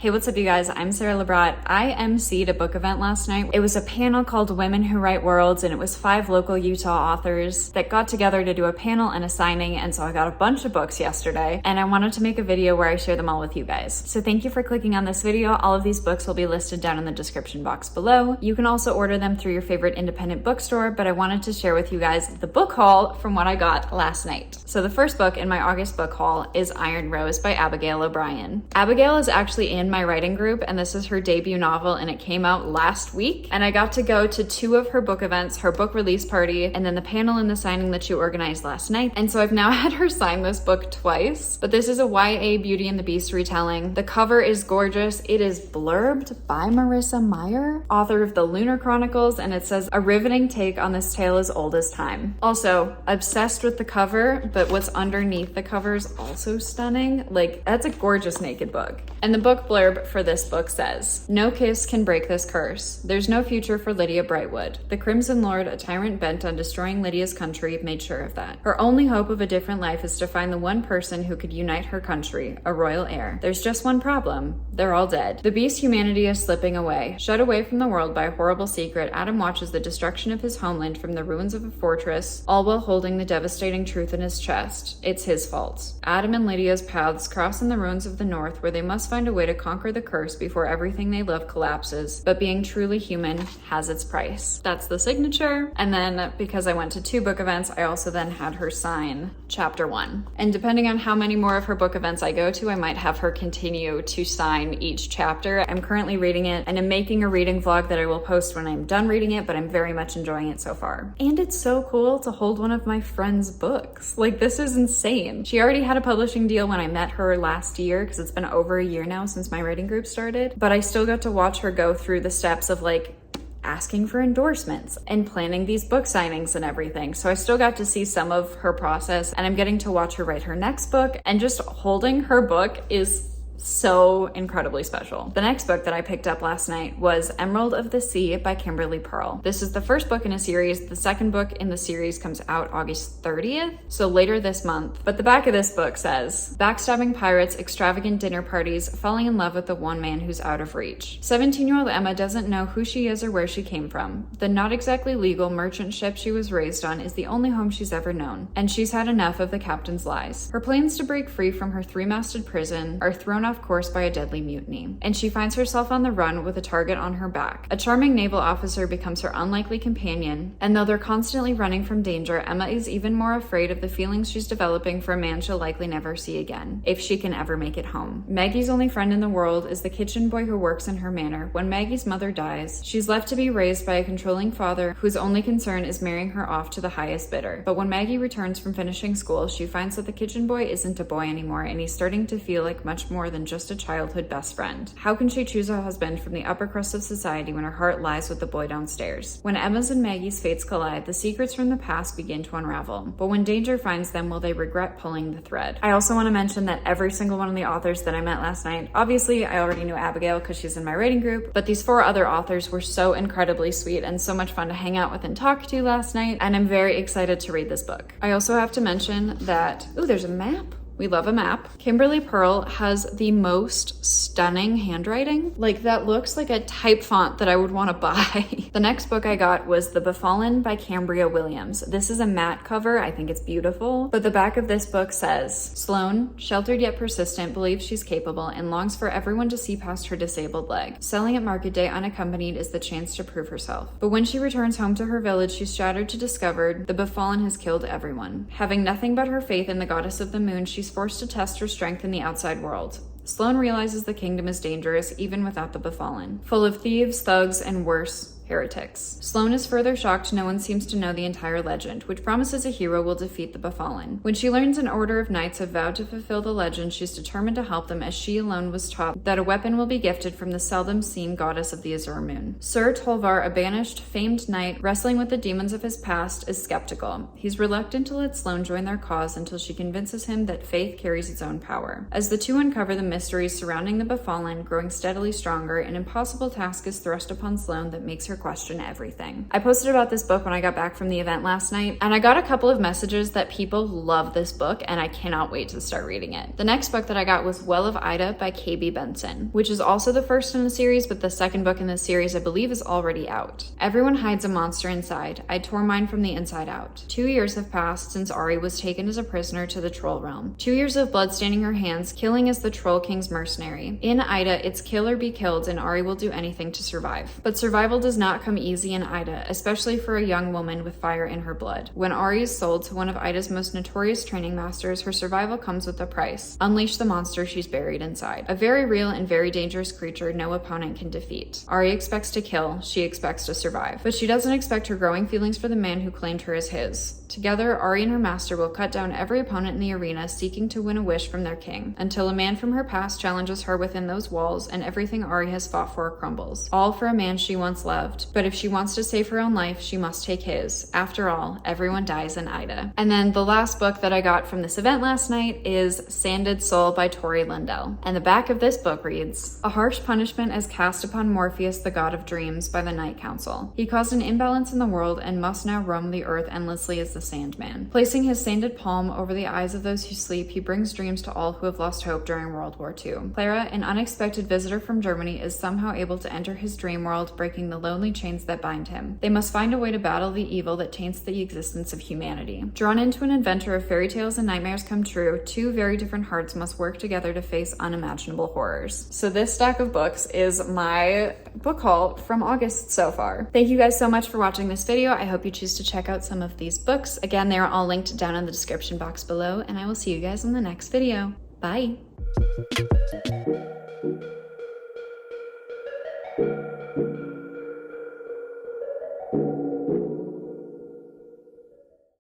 Hey, what's up, you guys? I'm Sarah Labrat. I emceed a book event last night. It was a panel called Women Who Write Worlds, and it was 5 local Utah authors that got together to do a panel and a signing, and so I got a bunch of books yesterday, and I wanted to make a video where I share them all with you guys. So thank you for clicking on this video. All of these books will be listed down in the description box below. You can also order them through your favorite independent bookstore, but I wanted to share with you guys the book haul from what I got last night. So the first book in my August book haul is Iron Rose by Abigail O'Brien. Abigail is actually in my writing group, and this is her debut novel, and it came out last week, and I got to go to 2 of her book events, her book release party, and then the panel and the signing that she organized last night. And so I've now had her sign this book twice, but this is a YA Beauty and the Beast retelling. The cover is gorgeous. It is blurbed by Marissa Meyer, author of the Lunar Chronicles, and it says, a riveting take on this tale as old as time. Also, obsessed with the cover, but what's underneath the cover is also stunning. Like, that's a gorgeous naked book. And the book blurb for this book says, no kiss can break this curse. There's no future for Lydia Brightwood. The Crimson Lord, a tyrant bent on destroying Lydia's country, made sure of that. Her only hope of a different life is to find the one person who could unite her country, a royal heir. There's just one problem. They're all dead. The beast humanity is slipping away. Shut away from the world by a horrible secret, Adam watches the destruction of his homeland from the ruins of a fortress, all while holding the devastating truth in his chest. It's his fault. Adam and Lydia's paths cross in the ruins of the north, where they must find a way to conquer the curse before everything they love collapses, but being truly human has its price. That's the signature. And then because I went to 2 book events, I also then had her sign chapter 1. And depending on how many more of her book events I go to, I might have her continue to sign each chapter. I'm currently reading it, and I'm making a reading vlog that I will post when I'm done reading it, but I'm very much enjoying it so far. And it's so cool to hold one of my friend's books. Like, this is insane. She already had a publishing deal when I met her last year, because it's been over a year now since my writing group started, but I still got to watch her go through the steps of like asking for endorsements and planning these book signings and everything. So I still got to see some of her process, and I'm getting to watch her write her next book, and just holding her book is so incredibly special. The next book that I picked up last night was Emerald of the Sea by Kimberly Pearl. This is the first book in a series. The second book in the series comes out August 30th, so later this month. But the back of this book says, backstabbing pirates, extravagant dinner parties, falling in love with the one man who's out of reach. 17-year-old Emma doesn't know who she is or where she came from. The not exactly legal merchant ship she was raised on is the only home she's ever known, and she's had enough of the captain's lies. Her plans to break free from her 3-masted prison are thrown off course by a deadly mutiny, and she finds herself on the run with a target on her back. A charming naval officer becomes her unlikely companion, and though they're constantly running from danger, Emma is even more afraid of the feelings she's developing for a man she'll likely never see again, if she can ever make it home. Maggie's only friend in the world is the kitchen boy who works in her manor. When Maggie's mother dies, she's left to be raised by a controlling father whose only concern is marrying her off to the highest bidder. But when Maggie returns from finishing school, she finds that the kitchen boy isn't a boy anymore, and he's starting to feel like much more than just a childhood best friend. How can she choose a husband from the upper crust of society when her heart lies with the boy downstairs? When Emma's and Maggie's fates collide, the secrets from the past begin to unravel. But when danger finds them, will they regret pulling the thread? I also want to mention that every single one of the authors that I met last night, obviously I already knew Abigail because she's in my writing group, but these 4 other authors were so incredibly sweet and so much fun to hang out with and talk to last night, and I'm very excited to read this book. I also have to mention that, ooh, there's a map. We love a map. Kimberly Pearl has the most stunning handwriting. Like, that looks like a type font that I would want to buy. The next book I got was The Befallen by Cambria Williams. This is a matte cover. I think it's beautiful. But the back of this book says, Sloane, sheltered yet persistent, believes she's capable and longs for everyone to see past her disabled leg. Selling at market day unaccompanied is the chance to prove herself. But when she returns home to her village, she's shattered to discover the Befallen has killed everyone. Having nothing but her faith in the goddess of the moon, she's forced to test her strength in the outside world. Sloane realizes the kingdom is dangerous even without the Befallen, full of thieves, thugs, and worse, heretics. Sloane is further shocked no one seems to know the entire legend, which promises a hero will defeat the Befallen. When she learns an order of knights have vowed to fulfill the legend, she's determined to help them, as she alone was taught that a weapon will be gifted from the seldom seen goddess of the azure moon. Sir Tolvar, a banished, famed knight wrestling with the demons of his past, is skeptical. He's reluctant to let Sloane join their cause until she convinces him that faith carries its own power. As the two uncover the mysteries surrounding the Befallen, growing steadily stronger, an impossible task is thrust upon Sloane that makes her question everything. I posted about this book when I got back from the event last night, and I got a couple of messages that people love this book, and I cannot wait to start reading it. The next book that I got was Well of Ida by K.B. Benson, which is also the first in the series, but the second book in the series I believe is already out. Everyone hides a monster inside. I tore mine from the inside out. 2 years have passed since Ari was taken as a prisoner to the troll realm. 2 years of blood staining her hands, killing as the Troll King's mercenary. In Ida, it's kill or be killed, and Ari will do anything to survive. But survival does not come easy in Ida, especially for a young woman with fire in her blood. When Ari is sold to one of Ida's most notorious training masters, her survival comes with a price. Unleash the monster she's buried inside. A very real and very dangerous creature no opponent can defeat. Ari expects to kill, she expects to survive. But she doesn't expect her growing feelings for the man who claimed her as his. Together, Ari and her master will cut down every opponent in the arena seeking to win a wish from their king, until a man from her past challenges her within those walls and everything Ari has fought for crumbles. All for a man she once loved. But if she wants to save her own life, she must take his. After all, everyone dies in Ida. And then the last book that I got from this event last night is Sanded Soul by Tori Lindell. And the back of this book reads, A harsh punishment is cast upon Morpheus, the god of dreams, by the Night Council. He caused an imbalance in the world and must now roam the earth endlessly as the Sandman. Placing his sanded palm over the eyes of those who sleep, he brings dreams to all who have lost hope during World War II. Clara, an unexpected visitor from Germany, is somehow able to enter his dream world, breaking the lonely chains that bind him. They must find a way to battle the evil that taints the existence of humanity. Drawn into an adventure of fairy tales and nightmares come true, two very different hearts must work together to face unimaginable horrors. So this stack of books is my book haul from August so far. Thank you guys so much for watching this video. I hope you choose to check out some of these books. Again, they are all linked down in the description box below, and I will see you guys in the next video. Bye!